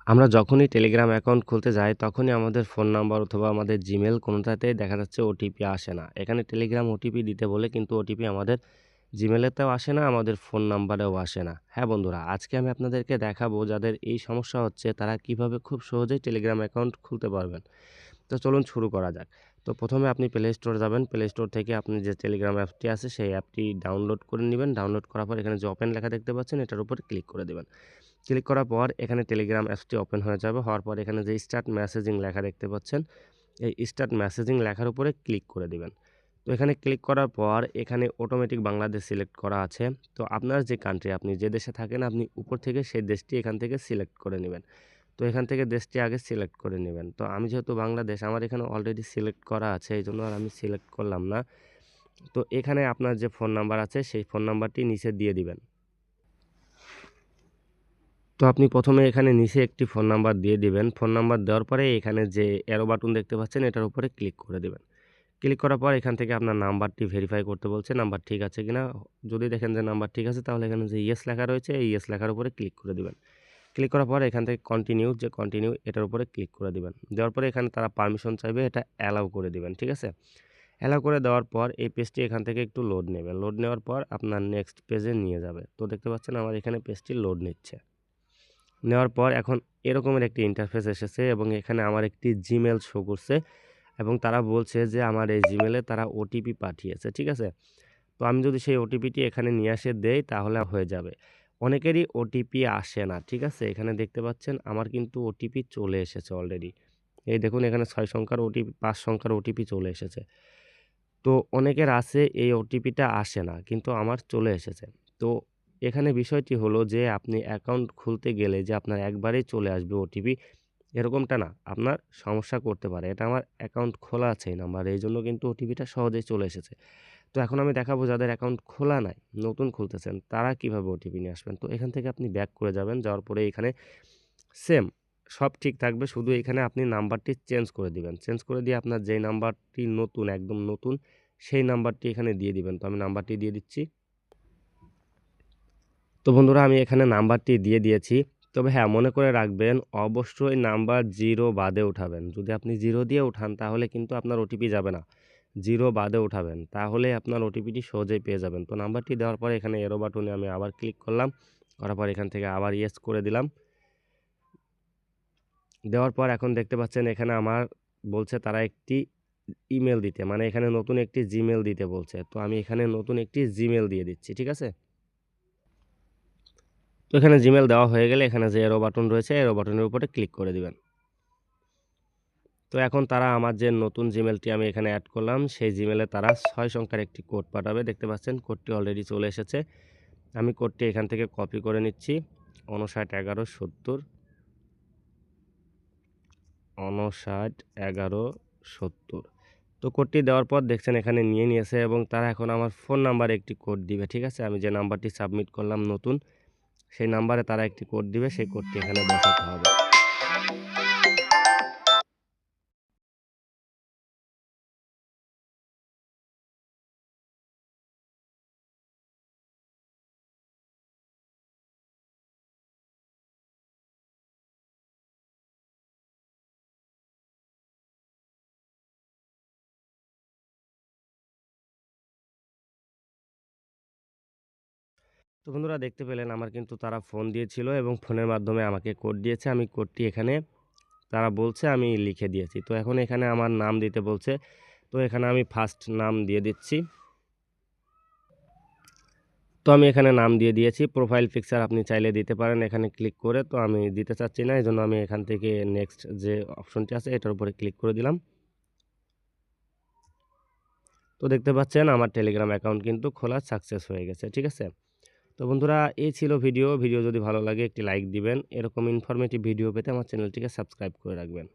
আমরা যখনই Telegram account খুলতে যাই, তখনই আমাদের ফোন নাম্বার অথবা আমাদের জিমেইল কোনোটাতেই দেখা যাচ্ছে ওটিপি আসে না। এখানে টেলিগ্রাম ওটিপি দিতে বলে কিন্তু ওটিপি আমাদের জিমেইলেতেও আসে না, আমাদের ফোন নাম্বারেও আসে না। হ্যাঁ বন্ধুরা, আজকে আমি আপনাদেরকে দেখাবো যাদের এই সমস্যা হচ্ছে তারা কিভাবে খুব সহজেই টেলিগ্রাম অ্যাকাউন্ট খুলতে পারবেন। তো চলুন শুরু করা যাক। তো প্রথমে আপনি প্লে স্টোরে যাবেন। প্লে স্টোর থেকে আপনি যে টেলিগ্রাম অ্যাপটি আছে সেই অ্যাপটি ডাউনলোড করে নিবেন। ডাউনলোড করার পর এখানে যে ওপেন লেখা দেখতে পাচ্ছেন এটার উপরে ক্লিক করে দিবেন। ক্লিক করার পর এখানে টেলিগ্রাম অ্যাপসটি ওপেন হয়ে যাবে। হওয়ার পর এখানে যে স্টার্ট মেসেজিং লেখা দেখতে পাচ্ছেন, এই স্টার্ট মেসেজিং লেখার উপরে ক্লিক করে দিবেন। তো এখানে ক্লিক করার পর এখানে অটোমেটিক বাংলাদেশ সিলেক্ট করা আছে। তো আপনার যে কান্ট্রি, আপনি যে দেশে থাকেন আপনি উপর থেকে সেই দেশটি এখান থেকে সিলেক্ট করে নিবেন। তো এখান থেকে দেশটি আগে সিলেক্ট করে নিবেন। তো আমি যেহেতু বাংলাদেশ, আমার এখানে অলরেডি সিলেক্ট করা আছে, এইজন্য আর আমি সিলেক্ট করলাম না। তো এখানে আপনার যে ফোন নাম্বার আছে সেই ফোন নাম্বারটি নিচে দিয়ে দিবেন। তো আপনি প্রথমে এখানে নিচে একটি ফোন নাম্বার দিয়ে দিবেন। ফোন নাম্বার দেওয়ার পরে এখানে যে অ্যারো বাটন দেখতে পাচ্ছেন এটার উপরে ক্লিক করে দিবেন। ক্লিক করার পর এখান থেকে আপনার নাম্বারটি ভেরিফাই করতে বলছে, নাম্বার ঠিক আছে কিনা। যদি দেখেন যে নাম্বার ঠিক আছে তাহলে এখানে যে ইয়েস লেখা রয়েছে এই ইয়েস লেখার উপরে ক্লিক করে দিবেন। ক্লিক করার পর এখান থেকে কন্টিনিউ এটার উপরে ক্লিক করে দিবেন। দেওয়ার পরে এখানে তারা পারমিশন চাইবে, এটা অ্যালাউ করে দিবেন। ঠিক আছে? অ্যালাউ করে দেওয়ার পর এই পেজটি এখান থেকে একটু লোড নেবে। লোড নেওয়ার পর আপনার নেক্সট পেজে নিয়ে যাবে। তো দেখতে পাচ্ছেন আমার এখানে পেজটি লোড নিচ্ছে। নেওয়ার পর এখন এরকমের একটি ইন্টারফেস এসেছে এবং এখানে আমার একটি জিমেইল শো করছে এবং তারা বলছে যে আমার এই জিমেইলে তারা ওটিপি পাঠিয়েছে। ঠিক আছে? তো আমি যদি সেই ওটিপিটি এখানে নিয়ে এসে দেই তাহলে হয়ে যাবে। অনেকেরই ওটিপি আসে না। ঠিক আছে? এখানে দেখতে পাচ্ছেন আমার কিন্তু ওটিপি চলে এসেছে অলরেডি। এই দেখুন এখানে ৬ সংখ্যার ওটিপি, ৫ সংখ্যার ওটিপি চলে এসেছে। তো অনেকের আছে এই ওটিপিটা আসে না, কিন্তু আমার চলে এসেছে। তো এখানে বিষয়টি হলো যে আপনি অ্যাকাউন্ট খুলতে গেলে যে আপনার একবারেই চলে আসবে ওটিপি, এরকমটা না। আপনার সমস্যা করতে পারে। এটা আমার অ্যাকাউন্ট খোলা আছে এই নাম্বারে, এইজন্য কিন্তু ওটিপিটা সহজেই চলে এসেছে। তো এখন আমি দেখাবো যাদের অ্যাকাউন্ট খোলা নাই, নতুন খুলতেছেন, তারা কিভাবে ওটিপি নিয়ে আসবেন। তো এখান থেকে আপনি ব্যাক করে যাবেন। যাওয়ার পরে এখানে সেম সব ঠিক থাকবে। শুধু এখানে আপনি নাম্বারটি চেঞ্জ করে দিবেন। চেঞ্জ করে দিয়ে আপনার যেই নাম্বারটি নতুন, একদম নতুন, সেই নাম্বারটি এখানে দিয়ে দিবেন। তো আমি নাম্বারটি দিয়ে দিচ্ছি। তো বন্ধুরা আমি এখানে নাম্বারটি দিয়ে দিয়েছি। তবে হ্যাঁ, মনে করে রাখবেন অবশ্যই নাম্বার 0 বাদে উঠাবেন। যদি আপনি 0 দিয়ে উঠান তাহলে কিন্তু আপনার ওটিপি যাবে না। 0 বাদে উঠাবেন। তাহলে আপনার ওটিপিটি সহজেই পেয়ে যাবেন। তো নাম্বারটি দেওয়ার পরে এখানে এরো বাটনে আমি আবার ক্লিক করলাম। করার পর এখান থেকে আবার ইয়েস করে দিলাম। দেওয়ার পর এখন দেখতে পাচ্ছেন এখানে আমার বলছে তারা একটি ইমেইল দিতে। মানে এখানে নতুন একটি জিমেইল দিতে বলছে। তো আমি এখানে নতুন একটি জিমেইল দিয়ে দিচ্ছি। ঠিক আছে? তো এখানে জিমেইল দেওয়া হয়ে গেলে এখানে যে এরো বাটন রয়েছে, এরো বাটনের উপরে ক্লিক করে দিবেন। তো এখন তারা আমার যে নতুন জিমেইলটি আমি এখানে এড করলাম, সেই জিমেইলে তারা ৬ সংখ্যার একটি কোড পাঠাবে। দেখতে পাচ্ছেন কোডটি অলরেডি চলে এসেছে। আমি কোডটি এখান থেকে কপি করে নিচ্ছি। ৫৯ ১১ ৭০ ৫৯ ১১ ৭০। তো কোডটি দেওয়ার পর দেখছেন এখানে নিয়ে নিয়েছে এবং তারা এখন আমার ফোন নাম্বারে একটি কোড দিবে। ঠিক আছে? আমি যে নাম্বারটি সাবমিট করলাম নতুন, সেই নাম্বারে তারা একটি কোড দিবে। সেই কোডটি এখানে বসাতে হবে। তো বন্ধুরা দেখতে পেলেন আমার কিন্তু তারা ফোন দিয়েছিল এবং ফোনের মাধ্যমে আমাকে কোড দিয়েছে। আমি কোডটি এখানে তারা বলছে আমি লিখে দিয়েছি। তো এখন এখানে আমার নাম দিতে বলছে। তো এখানে আমি ফার্স্ট নাম দিয়ে দিচ্ছি। তো আমি এখানে নাম দিয়ে দিয়েছি। প্রোফাইল পিকচার আপনি চাইলে দিতে পারেন এখানে ক্লিক করে। তো আমি দিতে চাচ্ছি না। এজন্য আমি এখান থেকে নেক্সট যে অপশনটি আছে এটার উপরে ক্লিক করে দিলাম। তো দেখতে পাচ্ছেন আমার টেলিগ্রাম অ্যাকাউন্ট কিন্তু খোলা সাকসেস হয়ে গেছে। ঠিক আছে? তো বন্ধুরা এই ছিল ভিডিও। ভিডিও যদি ভালো লাগে একটি লাইক দিবেন। এরকম ইনফরমেটিভ ভিডিও পেতে আমার চ্যানেলটিকে সাবস্ক্রাইব করে রাখবেন।